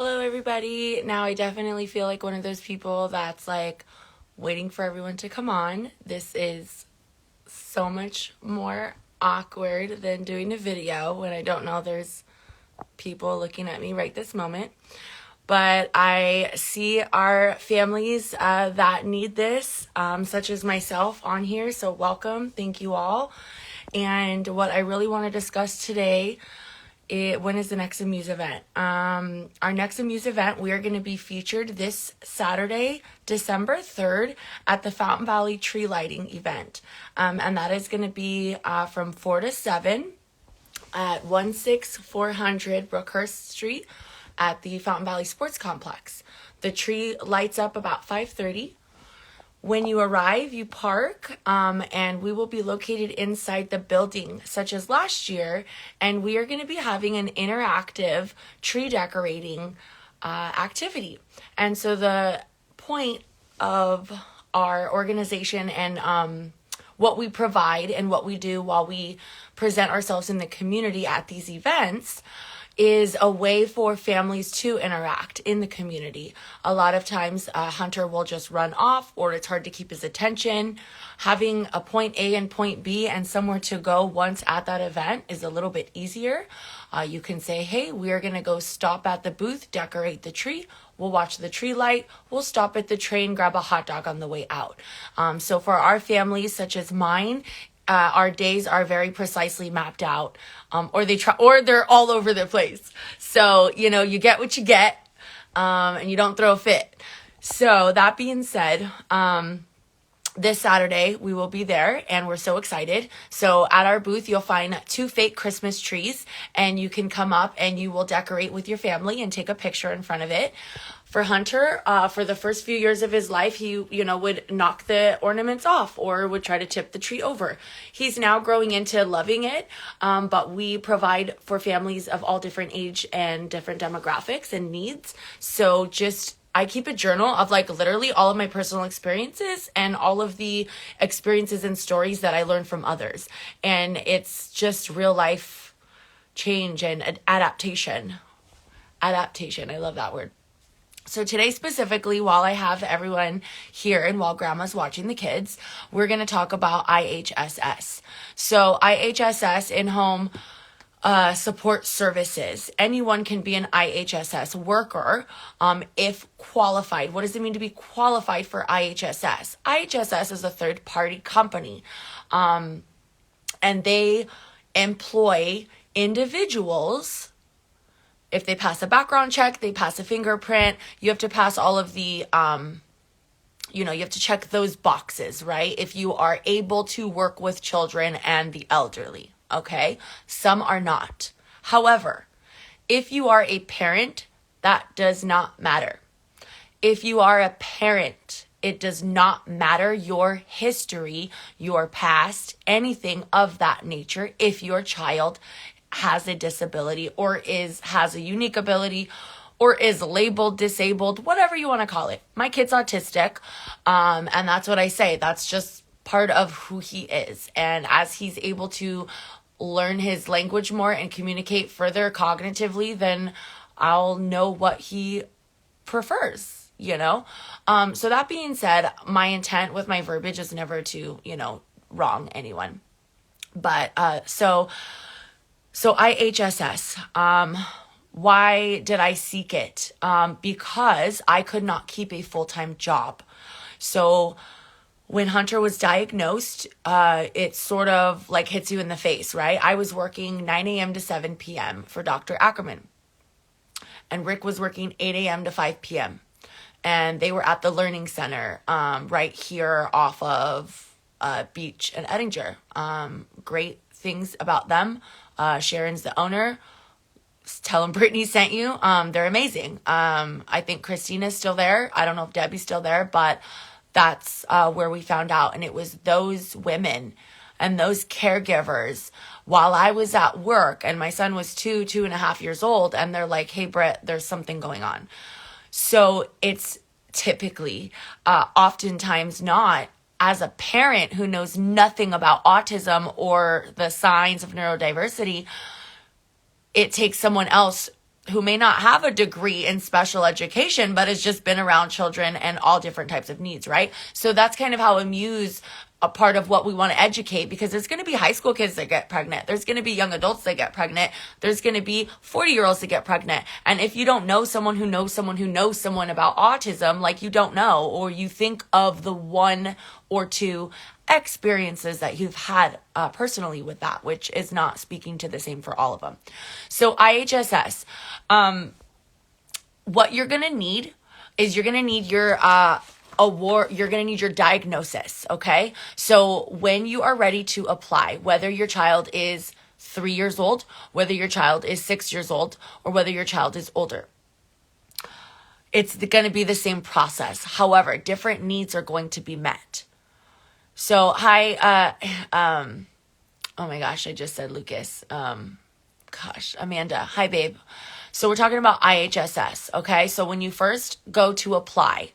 Hello, everybody. Now, I definitely feel like one of those people that's like waiting for everyone to come on. This is so much more awkward than doing a video when I don't know there's people looking at me right this moment. But I see our families that need this, such as myself, on here. So, welcome. Thank you all. And what I really want to discuss today, when is the next Amuse event? Our next Amuse event, we are going to be featured this Saturday, December 3rd, at the Fountain Valley Tree Lighting event. And that is going to be from 4 to 7 at 16400 Brookhurst Street at the Fountain Valley Sports Complex. The tree lights up about 5:30. When you arrive, you park, and we will be located inside the building, such as last year, and we are going to be having an interactive tree decorating activity. And so the point of our organization and what we provide and what we do while we present ourselves in the community at these events is a way for families to interact in the community. A lot of times Hunter will just run off, or it's hard to keep his attention. Having a point A and point B and somewhere to go once at that event is a little bit easier. You can say, hey, we are going to go stop at the booth, decorate the tree. We'll watch the tree light. We'll stop at the train, grab a hot dog on the way out. So for our families, such as mine, our days are very precisely mapped out, or they're all over the place. So, you get what you get, and you don't throw a fit. So that being said, this Saturday we will be there and we're so excited. So at our booth, you'll find 2 fake Christmas trees, and you can come up and you will decorate with your family and take a picture in front of it. For Hunter, for the first few years of his life, he, would knock the ornaments off or would try to tip the tree over. He's now growing into loving it, but we provide for families of all different age and different demographics and needs. So I keep a journal of literally all of my personal experiences and all of the experiences and stories that I learned from others. And it's just real life change and adaptation. Adaptation. I love that word. So today specifically, while I have everyone here and while grandma's watching the kids, we're going to talk about IHSS. So IHSS, in-home support services. Anyone can be an IHSS worker if qualified. What does it mean to be qualified for IHSS? IHSS is a third-party company, and they employ individuals. If they pass a background check, they pass a fingerprint, you have to pass all of the, you have to check those boxes, right? If you are able to work with children and the elderly, okay? Some are not. However, if you are a parent, that does not matter. If you are a parent, it does not matter your history, your past, anything of that nature. If your child has a disability or has a unique ability or is labeled disabled, whatever you want to call it. My kid's autistic, and that's what I say. That's just part of who he is. And as he's able to learn his language more and communicate further cognitively, then I'll know what he prefers, So that being said, my intent with my verbiage is never to, wrong anyone. But, So IHSS, why did I seek it? Because I could not keep a full-time job. So when Hunter was diagnosed, it sort of hits you in the face, right? I was working 9 a.m. to 7 p.m. for Dr. Ackerman. And Rick was working 8 a.m. to 5 p.m. And they were at the Learning Center right here off of Beach and Ettinger. Great things about them. Sharon's the owner. Tell them Brittany sent you. They're amazing. I think Christina's still there. I don't know if Debbie's still there, but that's where we found out. And it was those women and those caregivers while I was at work, and my son was 2.5 years old, and they're like, hey, Britt, there's something going on. So it's typically, oftentimes not, as a parent who knows nothing about autism or the signs of neurodiversity, it takes someone else who may not have a degree in special education, but has just been around children and all different types of needs, right? So that's kind of how Immuse, a part of what we want to educate, because there's going to be high school kids that get pregnant. There's going to be young adults that get pregnant. There's going to be 40-year-olds that get pregnant. And if you don't know someone who knows someone who knows someone about autism, like you don't know, or you think of the one or two experiences that you've had personally with that, which is not speaking to the same for all of them. So IHSS, what you're going to need is you're going to need your you're going to need your diagnosis, okay? So when you are ready to apply, whether your child is 3 years old, whether your child is 6 years old, or whether your child is older, it's going to be the same process. However, different needs are going to be met. So, hi, oh my gosh, I just said Lucas. Amanda, hi, babe. So we're talking about IHSS, okay? So when you first go to apply,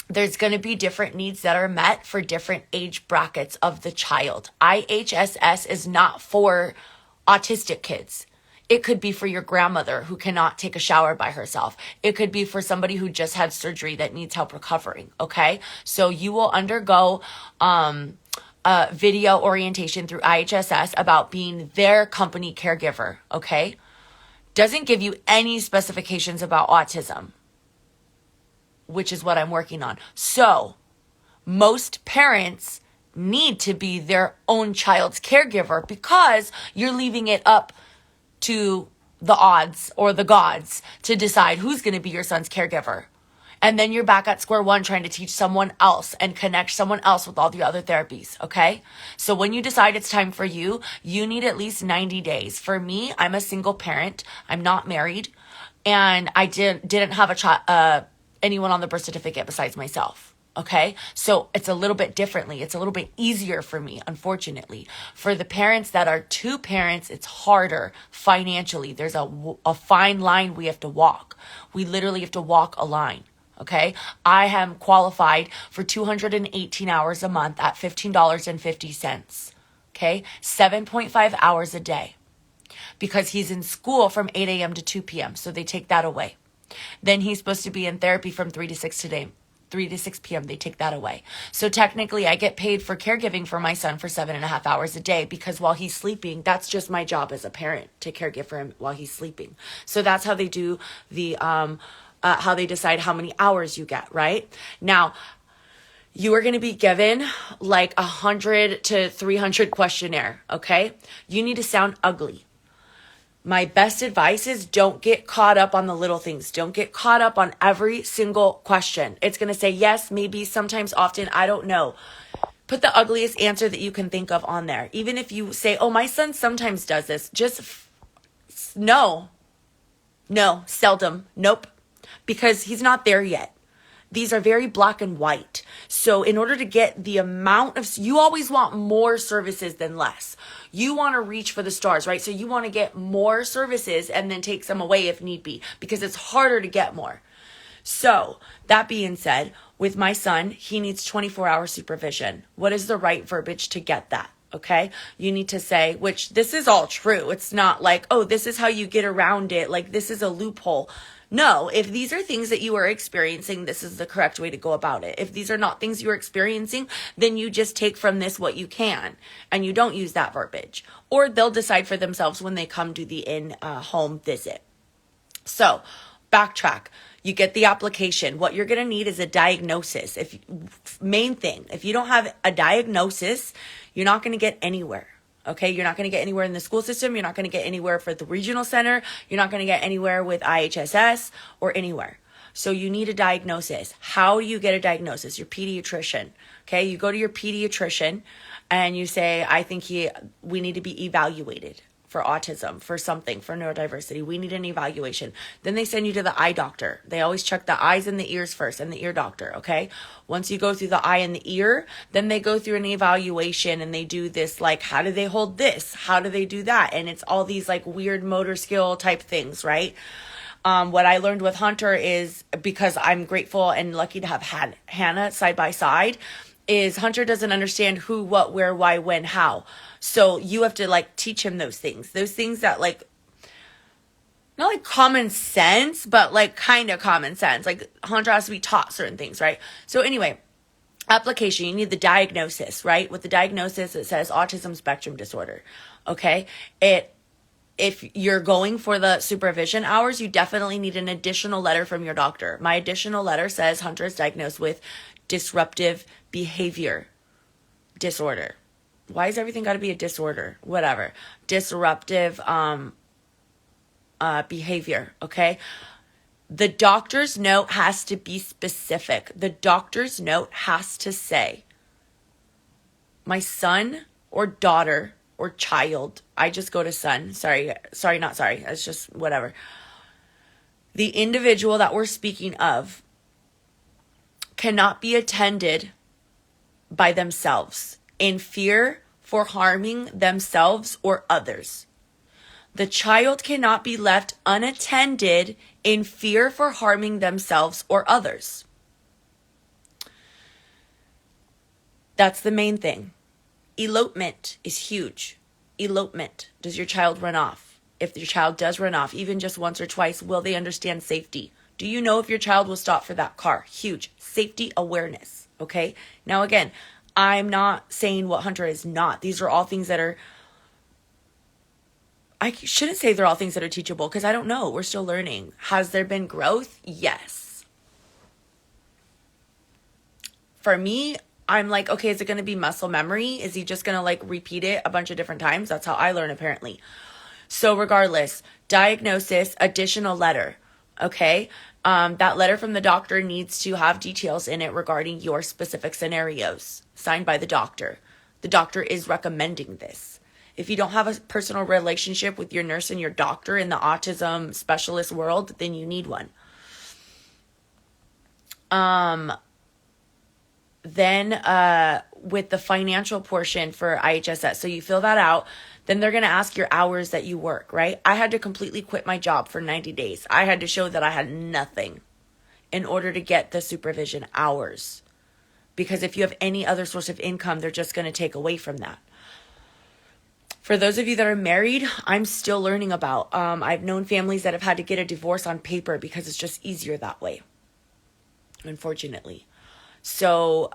there's going to be different needs that are met for different age brackets of the child. IHSS is not for autistic kids. It could be for your grandmother who cannot take a shower by herself. It could be for somebody who just had surgery that needs help recovering, okay? So you will undergo video orientation through IHSS about being their company caregiver, okay? Doesn't give you any specifications about autism, which is what I'm working on. So most parents need to be their own child's caregiver because you're leaving it up to the odds or the gods to decide who's going to be your son's caregiver. And then you're back at square one trying to teach someone else and connect someone else with all the other therapies, okay? So when you decide it's time for you, you need at least 90 days. For me, I'm a single parent. I'm not married. And I didn't have anyone on the birth certificate besides myself. Okay, so it's a little bit differently. It's a little bit easier for me, unfortunately. For the parents that are two parents, it's harder financially. There's a fine line we have to walk. We literally have to walk a line. Okay, I am qualified for 218 hours a month at $15.50. Okay, 7.5 hours a day because he's in school from 8 a.m. to 2 p.m. So they take that away. Then he's supposed to be in therapy from 3 to 6 today. 3 to 6 p.m. They take that away. So technically I get paid for caregiving for my son for 7.5 hours a day because while he's sleeping, that's just my job as a parent to caregive for him while he's sleeping. So that's how they do the, how they decide how many hours you get, right? Now, you are going to be given like 100 to 300 questionnaire, okay? You need to sound ugly. My best advice is don't get caught up on the little things. Don't get caught up on every single question. It's going to say yes, maybe, sometimes, often, I don't know. Put the ugliest answer that you can think of on there. Even if you say, oh, my son sometimes does this. Just no, seldom, nope, because he's not there yet. These are very black and white. So in order to get the amount of, you always want more services than less. You want to reach for the stars, right? So you want to get more services and then take some away if need be, because it's harder to get more. So that being said, with my son, he needs 24-hour supervision. What is the right verbiage to get that? Okay, you need to say, which this is all true. It's not like, oh, this is how you get around it. Like this is a loophole. No, if these are things that you are experiencing, this is the correct way to go about it. If these are not things you're experiencing, then you just take from this what you can and you don't use that verbiage. Or they'll decide for themselves when they come to the in-home visit. So, backtrack. You get the application. What you're going to need is a diagnosis. Main thing, if you don't have a diagnosis, you're not going to get anywhere. Okay, you're not going to get anywhere in the school system. You're not going to get anywhere for the regional center. You're not going to get anywhere with IHSS or anywhere. So you need a diagnosis. How do you get a diagnosis? Your pediatrician. Okay, you go to your pediatrician and you say, I think we need to be evaluated for autism, for something, for neurodiversity. We need an evaluation. Then they send you to the eye doctor. They always check the eyes and the ears first, and the ear doctor, okay? Once you go through the eye and the ear, then they go through an evaluation and they do this, like, how do they hold this? How do they do that? And it's all these like weird motor skill type things, right? What I learned with Hunter is, because I'm grateful and lucky to have had Hannah side by side, is Hunter doesn't understand who, what, where, why, when, how. So you have to like teach him those things that like not like common sense, but like kind of common sense. Like Hunter has to be taught certain things, right? So anyway, application, you need the diagnosis, right? With the diagnosis, it says autism spectrum disorder. Okay. If you're going for the supervision hours, you definitely need an additional letter from your doctor. My additional letter says Hunter is diagnosed with disruptive behavior disorder. Why is everything got to be a disorder? Whatever. Disruptive behavior, okay? The doctor's note has to be specific. The doctor's note has to say, my son or daughter or child, I just go to son, not sorry, it's just whatever. The individual that we're speaking of cannot be attended by themselves in fear for harming themselves or others. The child cannot be left unattended in fear for harming themselves or others. That's the main thing. Elopement is huge. Elopement. Does your child run off? If your child does run off, even just once or twice, will they understand safety? Do you know if your child will stop for that car? Huge. Safety awareness. Okay? Now again, I'm not saying what Hunter is not. These are all things that are, I shouldn't say they're all things that are teachable because I don't know. We're still learning. Has there been growth? Yes. For me, I'm like, okay, is it going to be muscle memory? Is he just going to like repeat it a bunch of different times? That's how I learn apparently. So regardless, diagnosis, additional letter. Okay. That letter from the doctor needs to have details in it regarding your specific scenarios, signed by the doctor. The doctor is recommending this. If you don't have a personal relationship with your nurse and your doctor in the autism specialist world, then you need one. Then with the financial portion for IHSS, so you fill that out, then they're going to ask your hours that you work, right? I had to completely quit my job for 90 days. I had to show that I had nothing in order to get the supervision hours. Because if you have any other source of income, they're just going to take away from that. For those of you that are married, I'm still learning about. I've known families that have had to get a divorce on paper because it's just easier that way, unfortunately. So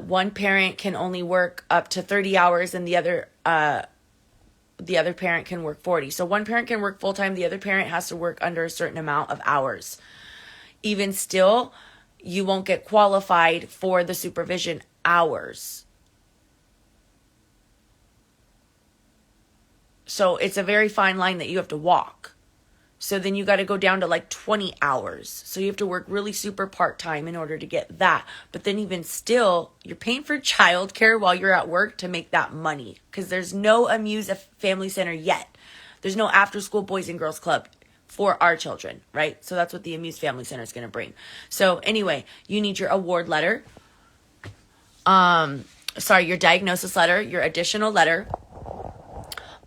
one parent can only work up to 30 hours and the other parent can work 40. So one parent can work full time. The other parent has to work under a certain amount of hours. Even still, you won't get qualified for the supervision hours. So it's a very fine line that you have to walk. So then you got to go down to like 20 hours. So you have to work really super part-time in order to get that. But then even still, you're paying for childcare while you're at work to make that money. Because there's no Amuse Family Center yet. There's no after-school Boys and Girls Club for our children, right? So that's what the Amuse Family Center is going to bring. So anyway, you need your award letter. Your diagnosis letter, your additional letter.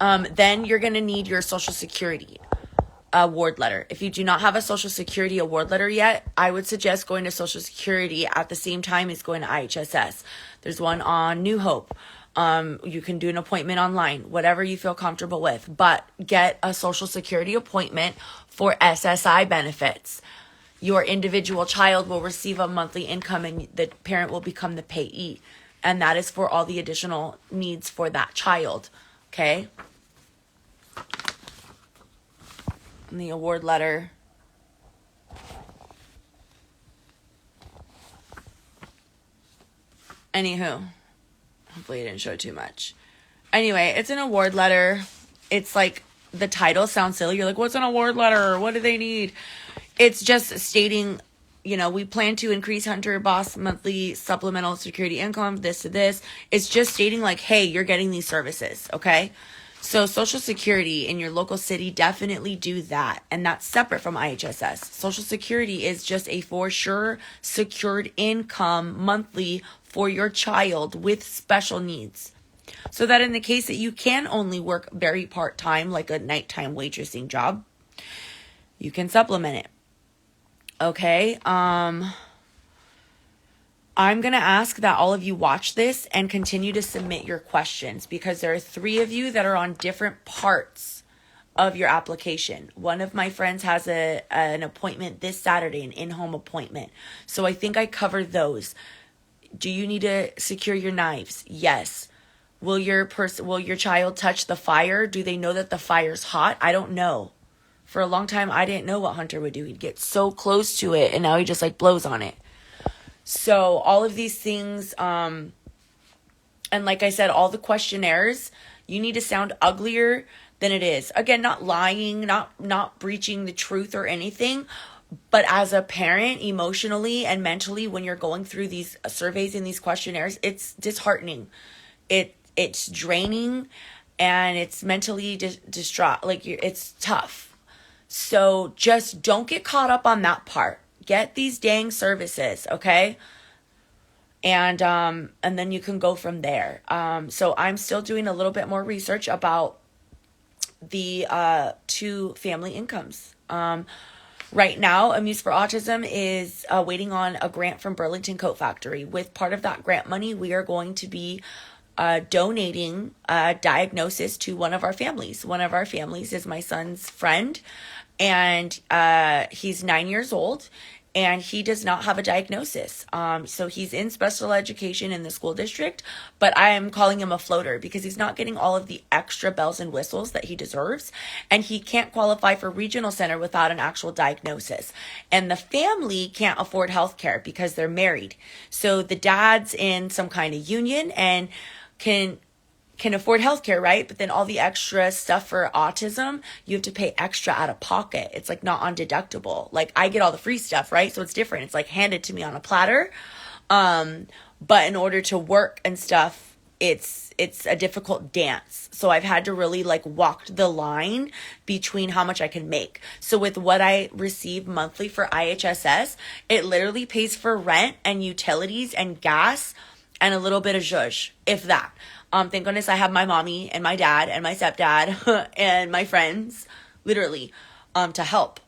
Then you're going to need your Social Security award letter. If you do not have a Social Security award letter yet, I would suggest going to Social Security at the same time as going to IHSS. There's one on New Hope. You can do an appointment online, whatever you feel comfortable with, but get a Social Security appointment for SSI benefits. Your individual child will receive a monthly income and the parent will become the payee. And that is for all the additional needs for that child. Okay? And the award letter. Anywho, hopefully I didn't show too much. Anyway, it's an award letter. It's like, the title sounds silly. You're like, what's an award letter? What do they need? It's just stating, we plan to increase Hunter Boss monthly supplemental security income, this to this. It's just stating like, hey, you're getting these services, okay? So Social Security in your local city, definitely do that. And that's separate from IHSS. Social Security is just a for sure secured income monthly for your child with special needs. So that in the case that you can only work very part-time, like a nighttime waitressing job, you can supplement it. Okay. I'm going to ask that all of you watch this and continue to submit your questions because there are 3 of you that are on different parts of your application. One of my friends has an appointment this Saturday, an in-home appointment. So I think I covered those. Do you need to secure your knives? Yes. Will your child touch the fire? Do they know that the fire's hot? I don't know. For a long time, I didn't know what Hunter would do. He'd get so close to it, and now he just like blows on it. So all of these things, and like I said, all the questionnaires, you need to sound uglier than it is. Again, not lying, not breaching the truth or anything, but as a parent, emotionally and mentally, when you're going through these surveys and these questionnaires, it's disheartening. It's draining, and it's mentally distraught. Like, it's tough. So just don't get caught up on that part. Get these dang services, okay? And then you can go from there. So I'm still doing a little bit more research about the 2 family incomes. Right now, Amuse for Autism is waiting on a grant from Burlington Coat Factory. With part of that grant money, we are going to be donating a diagnosis to one of our families. One of our families is my son's friend, and he's 9 years old, and he does not have a diagnosis. So he's in special education in the school district, but I am calling him a floater because he's not getting all of the extra bells and whistles that he deserves, and he can't qualify for regional center without an actual diagnosis. And the family can't afford health care because they're married. So the dad's in some kind of union and can afford healthcare, right? But then all the extra stuff for autism, you have to pay extra out of pocket. It's like not on deductible. Like, I get all the free stuff, right? So it's different. It's like handed to me on a platter. But in order to work and stuff, it's a difficult dance. So I've had to really like walk the line between how much I can make. So with what I receive monthly for IHSS, it literally pays for rent and utilities and gas and a little bit of zhuzh, if that. Thank goodness I have my mommy and my dad and my stepdad and my friends, literally, to help.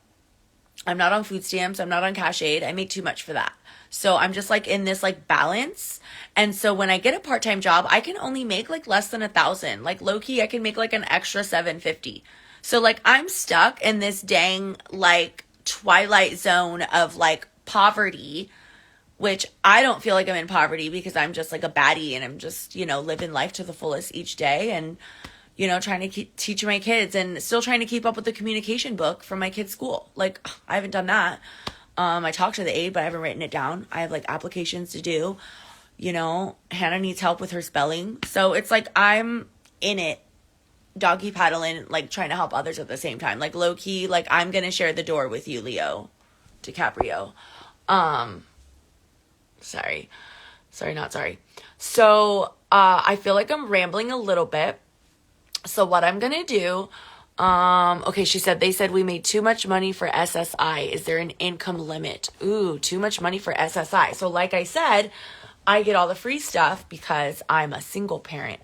I'm not on food stamps. I'm not on cash aid. I make too much for that. So I'm just like in this like balance. And so when I get a part-time job, I can only make like less than 1,000. Like low key, I can make like an extra 750. So like I'm stuck in this dang like twilight zone of like poverty, which I don't feel like I'm in poverty because I'm just like a baddie and I'm just, living life to the fullest each day and, trying to teach my kids and still trying to keep up with the communication book from my kids' school. Like, I haven't done that. I talked to the aide, but I haven't written it down. I have like applications to do. Hannah needs help with her spelling. So it's like I'm in it, doggy paddling, like trying to help others at the same time. Like low key, like I'm going to share the door with you, Leo DiCaprio. Sorry, not sorry. So, I feel like I'm rambling a little bit. So what I'm going to do, okay, they said we made too much money for SSI. Is there an income limit? Ooh, too much money for SSI. So like I said, I get all the free stuff because I'm a single parent.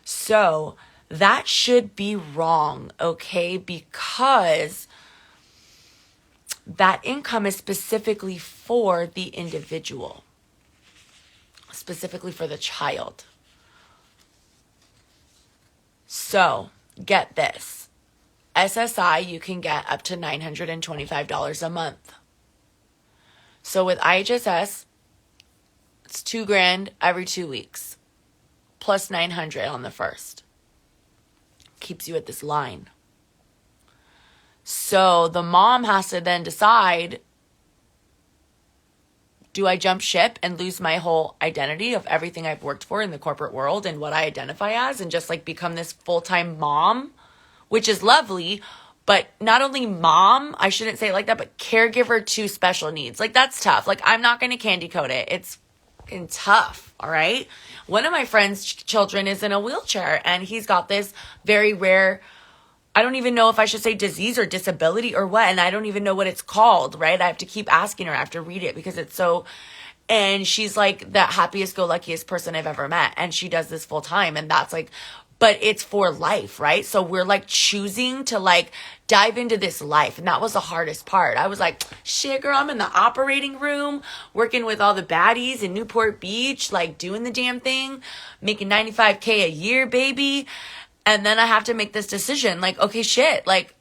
So that should be wrong, okay? Because that income is specifically for the individual. Specifically for the child. So, get this. SSI, you can get up to $925 a month. So with IHSS, it's $2,000 every 2 weeks. Plus $900 on the first. Keeps you at this line. So the mom has to then decide, do I jump ship and lose my whole identity of everything I've worked for in the corporate world and what I identify as and just like become this full-time mom, which is lovely, but not only mom, I shouldn't say it like that, but caregiver to special needs. Like that's tough. Like I'm not going to candy coat it. It's fucking tough. All right. One of my friend's children is in a wheelchair and he's got this very rare, I don't even know if I should say disease or disability or what. And I don't even know what it's called, right? I have to keep asking her. I have to read it because it's so, and she's like the happiest go luckiest person I've ever met. And she does this full time. And that's like, but it's for life, right? So we're like choosing to like dive into this life. And that was the hardest part. I was like, shit, girl, I'm in the operating room working with all the baddies in Newport Beach, like doing the damn thing, making $95K a year, baby. And then I have to make this decision. Like, okay, shit. Like,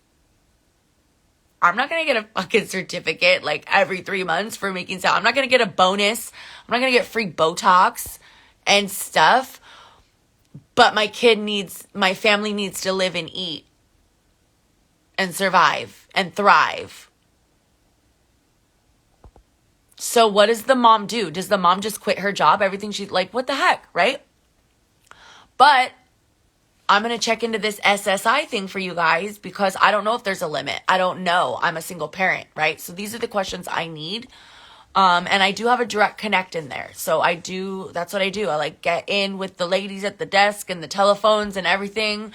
I'm not going to get a fucking certificate like every 3 months for making sound. I'm not going to get a bonus. I'm not going to get free Botox and stuff. But my family needs to live and eat and survive and thrive. So what does the mom do? Does the mom just quit her job? Everything she's like, what the heck, right? But I'm going to check into this SSI thing for you guys because I don't know if there's a limit. I don't know. I'm a single parent, right? So these are the questions I need. And I do have a direct connect in there. So that's what I do. I like get in with the ladies at the desk and the telephones and everything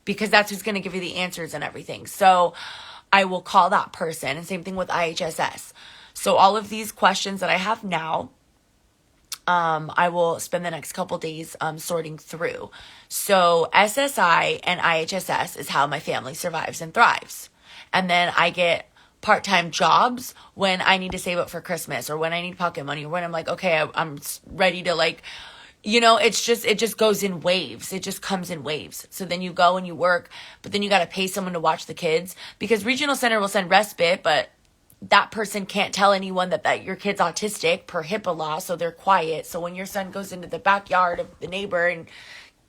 because that's who's going to give you the answers and everything. So I will call that person, and same thing with IHSS. So all of these questions that I have now, I will spend the next couple days sorting through. So SSI and IHSS is how my family survives and thrives. And then I get part-time jobs when I need to save up for Christmas or when I need pocket money or when I'm like, okay, I'm ready to like, it just goes in waves. It just comes in waves. So then you go and you work, but then you got to pay someone to watch the kids because regional center will send respite, but that person can't tell anyone that your kid's autistic per HIPAA law, so they're quiet. So when your son goes into the backyard of the neighbor and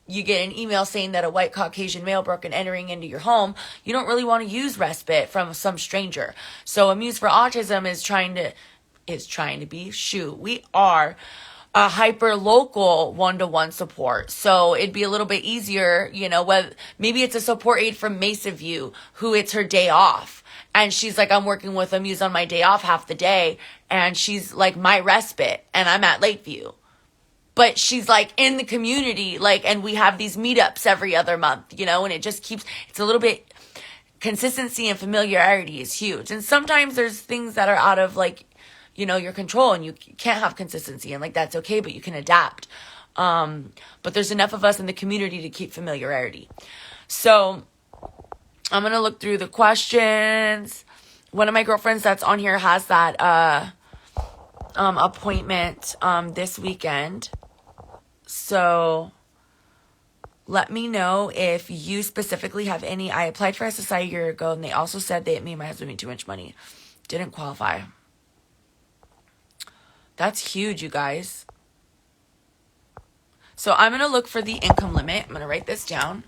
you get an email saying that a white Caucasian male broke and entering into your home, you don't really want to use respite from some stranger. So Amuse for Autism is trying to be, we are a hyper local one-to-one support. So it'd be a little bit easier, whether maybe it's a support aide from Mesa View who it's her day off. And she's like, I'm working with Amuse on my day off half the day. And she's like my respite and I'm at Lakeview. But she's like in the community, like, and we have these meetups every other month, and it just it's a little bit, consistency and familiarity is huge. And sometimes there's things that are out of like, your control and you can't have consistency and like, that's okay, but you can adapt. But there's enough of us in the community to keep familiarity. So I'm going to look through the questions. One of my girlfriends that's on here has that, appointment, this weekend. So let me know if you specifically have any. I applied for SSI a year ago and they also said that me and my husband made too much money. Didn't qualify. That's huge, you guys. So I'm going to look for the income limit. I'm going to write this down.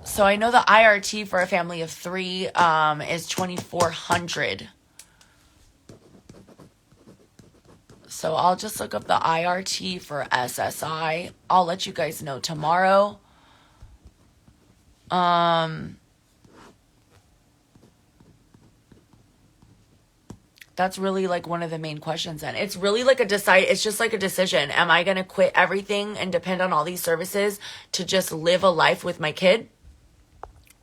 So I know the IRT for a family of 3 is $2,400. So I'll just look up the IRT for SSI. I'll let you guys know tomorrow. That's really like one of the main questions. And it's really like it's just like a decision. Am I going to quit everything and depend on all these services to just live a life with my kid?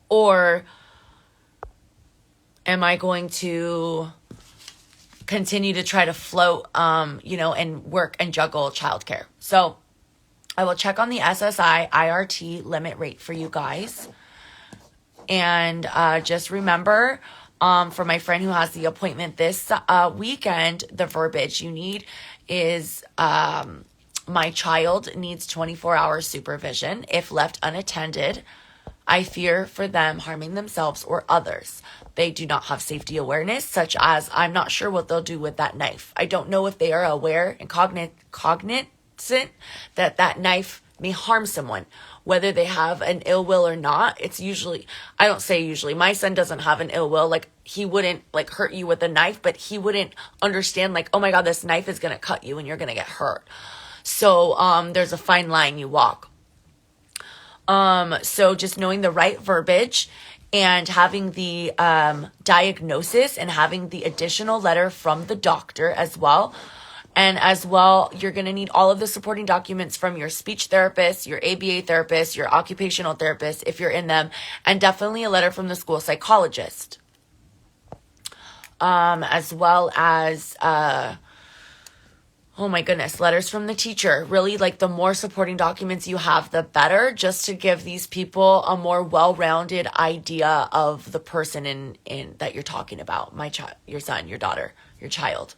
Or am I going to continue to try to float, and work and juggle childcare? So I will check on the SSI IRT limit rate for you guys. And just remember, for my friend who has the appointment this weekend, the verbiage you need is my child needs 24-hour supervision. If left unattended, I fear for them harming themselves or others. They do not have safety awareness, such as I'm not sure what they'll do with that knife. I don't know if they are aware and cognizant that knife may harm someone, whether they have an ill will or not. It's usually, I don't say usually, my son doesn't have an ill will. Like he wouldn't like hurt you with a knife, but he wouldn't understand like, oh my God, this knife is going to cut you and you're going to get hurt. So there's a fine line you walk. So just knowing the right verbiage and having the diagnosis and having the additional letter from the doctor as well. And as well, you're going to need all of the supporting documents from your speech therapist, your ABA therapist, your occupational therapist, if you're in them, and definitely a letter from the school psychologist. As well as, oh my goodness, letters from the teacher. Really, like the more supporting documents you have, the better, just to give these people a more well-rounded idea of the person in that you're talking about. Your son, your daughter, your child.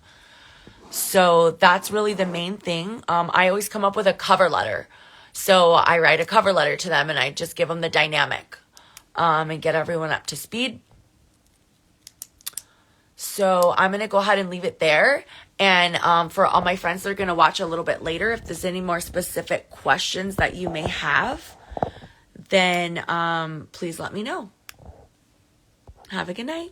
So that's really the main thing. I always come up with a cover letter. So I write a cover letter to them and I just give them the dynamic and get everyone up to speed. So I'm going to go ahead and leave it there. And for all my friends that are going to watch a little bit later, if there's any more specific questions that you may have, then please let me know. Have a good night.